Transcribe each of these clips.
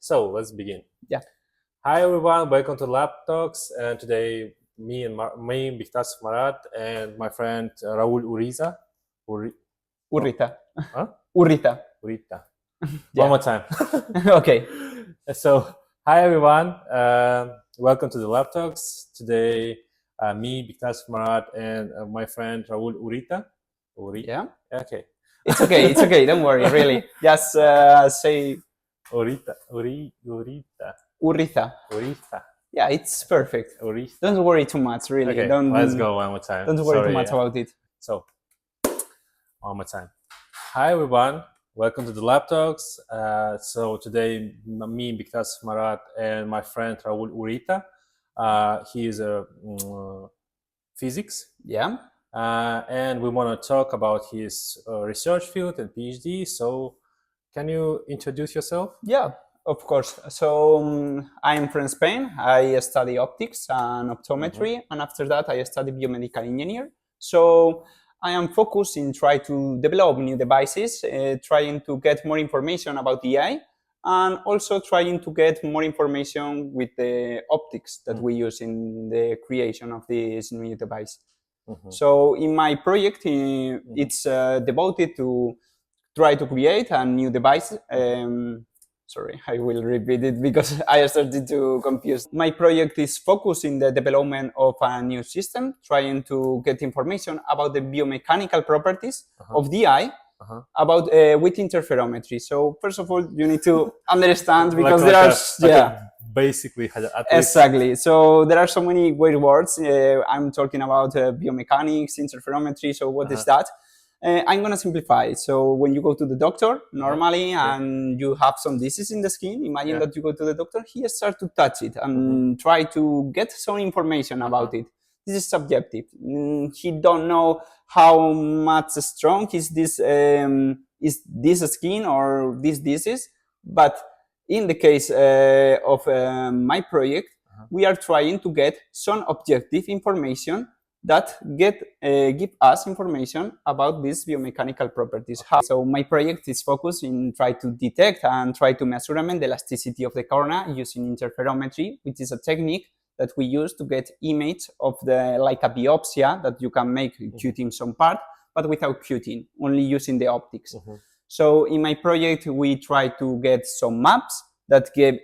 So let's begin. Yeah. Hi everyone, welcome to LabTalks. And today, me, Nicolaus Marat, and my friend Raul Urriza. Urriza. Huh? Urriza. Urriza. Yeah. One more time. Okay. So, hi everyone, welcome to the LabTalks. Today, me, Nicolaus Marat, and my friend Raul Urriza. Yeah. Okay. It's okay. It's okay. Don't worry. Really. Just say Urriza. Urriza. Urriza. Yeah, it's perfect. Urriza. Don't worry too much. Really. Okay, Don't. let's go one more time. Don't worry Sorry, too much about it. So, one more time. Hi everyone, welcome to the LabTalks. So today, me, Nicolaus Marat, and my friend Raul Urriza. He is a physics. Yeah. And we want to talk about his research field and PhD. So, can you introduce yourself? Yeah, of course. So I'm from Spain. I study optics and optometry, and after that I study biomedical engineer. So I am focused in trying to develop new devices, trying to get more information about the eye, and also trying to get more information with the optics that we use in the creation of this new device. So in my project, it's devoted to try to create a new device. Sorry, I will repeat it because I started to confuse. My project is focused in the development of a new system, trying to get information about the biomechanical properties of the eye about with interferometry. So first of all, you need to understand because basically exactly. So there are so many weird words. I'm talking about biomechanics, interferometry. So what is that? I'm going to simplify. So when you go to the doctor normally and you have some disease in the skin, imagine that you go to the doctor, he starts to touch it and try to get some information about it. This is subjective. He don't know how much strong is this skin or this disease. But in the case of my project, we are trying to get some objective information that give us information about these biomechanical properties. So my project is focused in try to detect and try to measurement the elasticity of the cornea using interferometry, which is a technique that we use to get image of the like a biopsy that you can make cutting some part, but without cutting, only using the optics. So in my project, we try to get some maps that give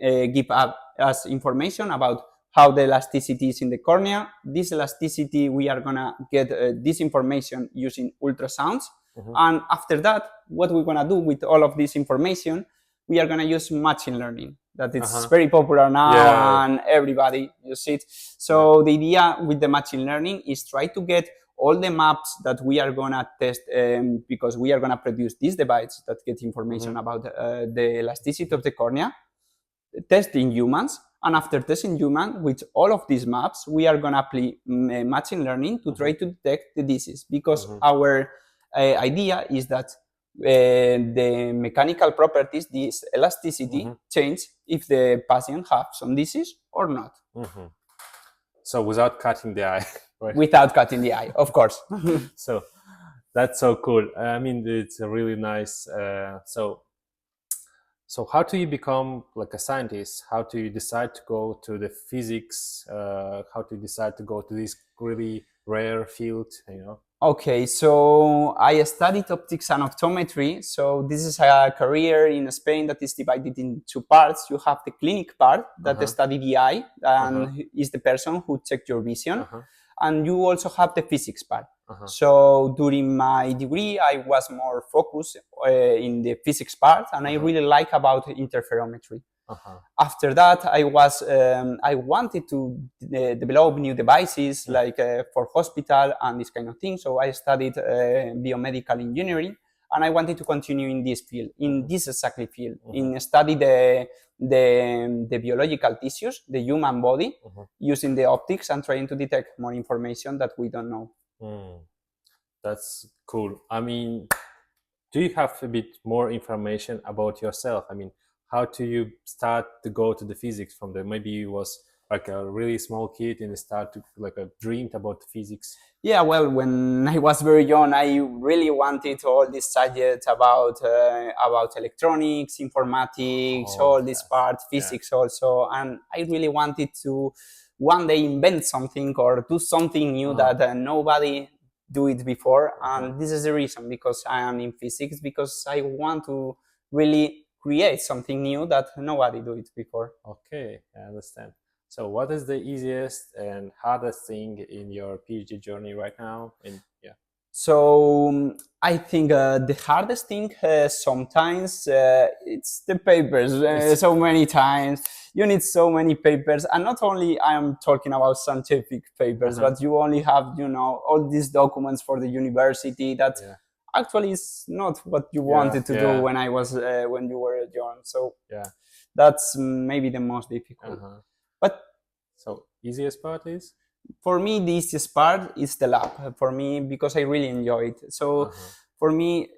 us information about how the elasticity is in the cornea. This elasticity, we are gonna get this information using ultrasounds. And after that, what we're gonna do with all of this information, we are gonna use machine learning. That it's very popular now and everybody uses it. So the idea with the machine learning is try to get all the maps that we are gonna test because we are gonna produce this device that get information about the elasticity of the cornea, test in humans. And after testing human with all of these maps, we are gonna apply machine learning to try to detect the disease because our idea is that the mechanical properties, this elasticity, change if the patient have some disease or not. So without cutting the eye, right? Without cutting the eye, of course. So that's so cool. I mean, it's a really nice. So how do you become like a scientist? How do you decide to go to the physics? How do you decide to go to this really rare field, Okay, so I studied optics and optometry. So this is a career in Spain that is divided in two parts. You have the clinic part that study the eye and is the person who checks your vision. And you also have the physics part. So during my degree, I was more focused in the physics part, and I really like about interferometry. After that, I wanted to develop new devices like for hospital and this kind of thing. So I studied biomedical engineering, and I wanted to continue in this field, in this exactly field, in study the biological tissues, the human body, using the optics and trying to detect more information that we don't know. That's cool. I mean, do you have a bit more information about yourself? I mean, how do you start to go to the physics from there? Maybe it was like a really small kid and start to like a dreamed about physics? Yeah, well, when I was very young, I really wanted all these subjects about electronics, informatics, Oh, all this yes. part, Yeah. physics also, and I really wanted to one day invent something or do something new that nobody do it before. And this is the reason, because I am in physics, because I want to really create something new that nobody do it before. Okay, I understand. So, what is the easiest and hardest thing in your PhD journey right now? And yeah, So I think the hardest thing sometimes it's the papers. So many times you need so many papers, and not only I am talking about scientific papers, but you only have all these documents for the university that yeah, actually is not what you yeah, wanted to do yeah, when you were young. So yeah. that's maybe the most difficult. But So, easiest part is? for me, the easiest part is the lab for me, because I really enjoy it. So for me,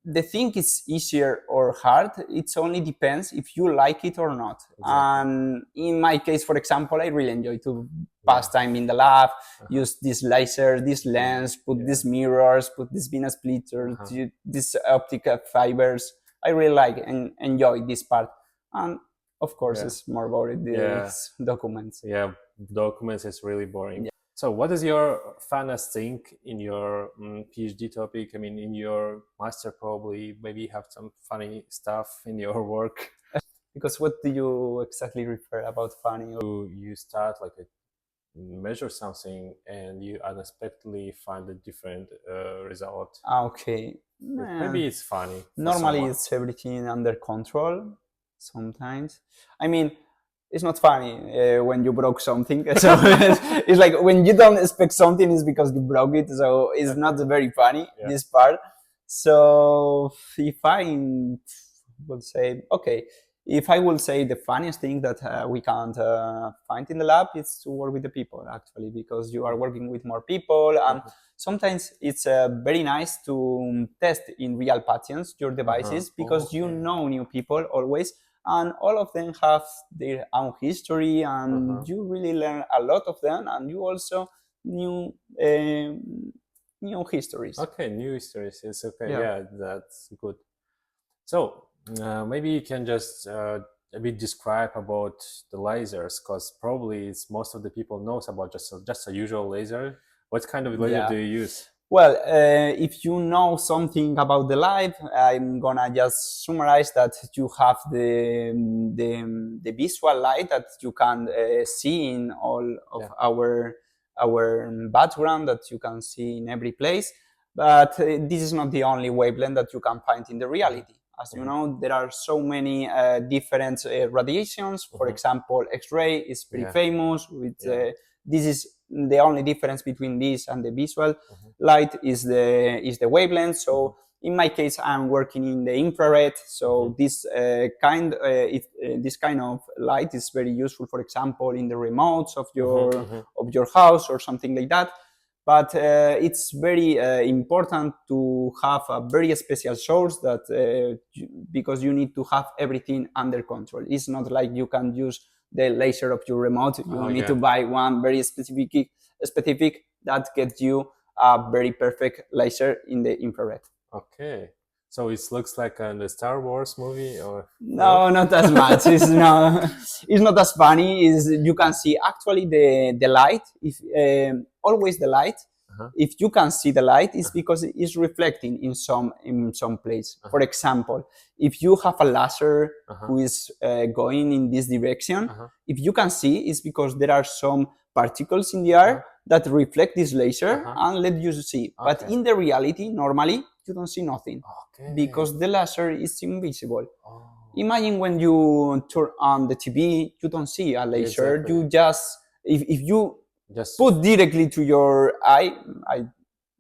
the thing is easier or hard. It only depends if you like it or not. And in my case, for example, I really enjoy to pass time in the lab, use this laser, this lens, put these mirrors, put this Venus splitter, these optical fibers. I really like and enjoy this part. And of course, it's more about these documents. Yeah, documents is really boring. So, what is your funnest thing in your PhD topic? I mean, in your master, probably maybe you have some funny stuff in your work. Because what do you exactly refer about funny? You start like a measure something and you unexpectedly find a different result. Okay. Maybe it's funny. Normally, it's everything under control. Sometimes, I mean, it's not funny when you broke something. So it's like when you don't expect something, it's because you broke it. So it's not very funny, this part. So if I will say, okay, if I will say the funniest thing that we can't find in the lab is to work with the people, actually, because you are working with more people, and sometimes it's very nice to test in real patients your devices, because you know new people always, and all of them have their own history, and you really learn a lot of them, and you also new histories. Okay, new histories. It's okay. Yeah, that's good. So maybe you can just a bit describe about the lasers, because probably it's most of the people knows about just a usual laser. What kind of laser do you use? Well, if you know something about the light, I'm gonna just summarize that you have the visual light that you can see in all of our background, that you can see in every place. But this is not the only wavelength that you can find in the reality. As you know, there are so many different radiations. For example, X-ray is pretty famous. With this is the only difference between this and the visual light is the wavelength. So in my case, I'm working in the infrared. So this kind of light is very useful, for example, in the remotes of your house or something like that. But it's very important to have a very special source that because you need to have everything under control. It's not like you can use the laser of your remote. You need to buy one very specific that gets you a very perfect laser in the infrared. Okay. So it looks like the Star Wars movie, or no, not as much. It's not as funny. You can see actually the light. If always the light, if you can see the light, it's because it is reflecting in some place. For example, if you have a laser who is going in this direction, if you can see, it's because there are some particles in the air that reflect this laser and let you see. But in the reality, normally you don't see nothing because the laser is invisible. Imagine when you turn on the TV, you don't see a laser. You just if you put directly to your eye,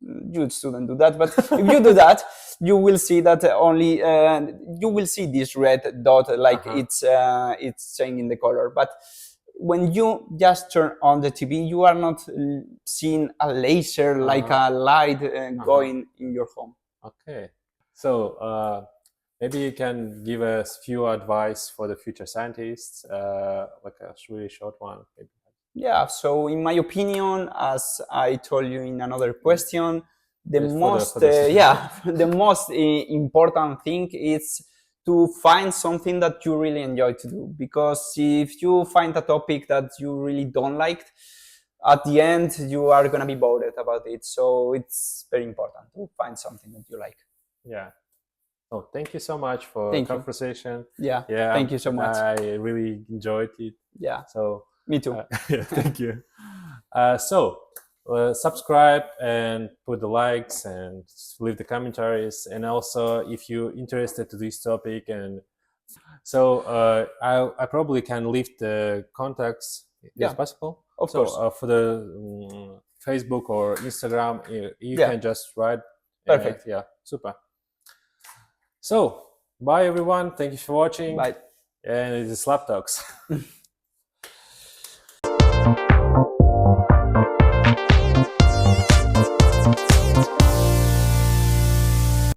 you shouldn't do that. But if you do that, you will see that only you will see this red dot, like it's changing the color. But when you just turn on the TV, you are not seeing a laser like a light going in your home. Okay, so maybe you can give us few advice for the future scientists, like a really short one, maybe. Yeah, so in my opinion, as I told you in another question, the Yes, most for the the most important thing is to find something that you really enjoy to do, because if you find a topic that you really don't like, at the end you are going to be bored about it. So it's very important to find something that you like. Yeah. Oh, thank you so much for Thank you. conversation. Yeah, Yeah, thank you so much. I really enjoyed it. Yeah, So me too. yeah, thank you. Subscribe and put the likes and leave the commentaries. And also, if you're interested to this topic, and so I probably can leave the contacts. Yeah, Is possible? of So course. for the Facebook or Instagram, you Yeah, can just write. perfect. Yeah, super. So bye everyone. Thank you for watching. Bye. And it is LabTalks.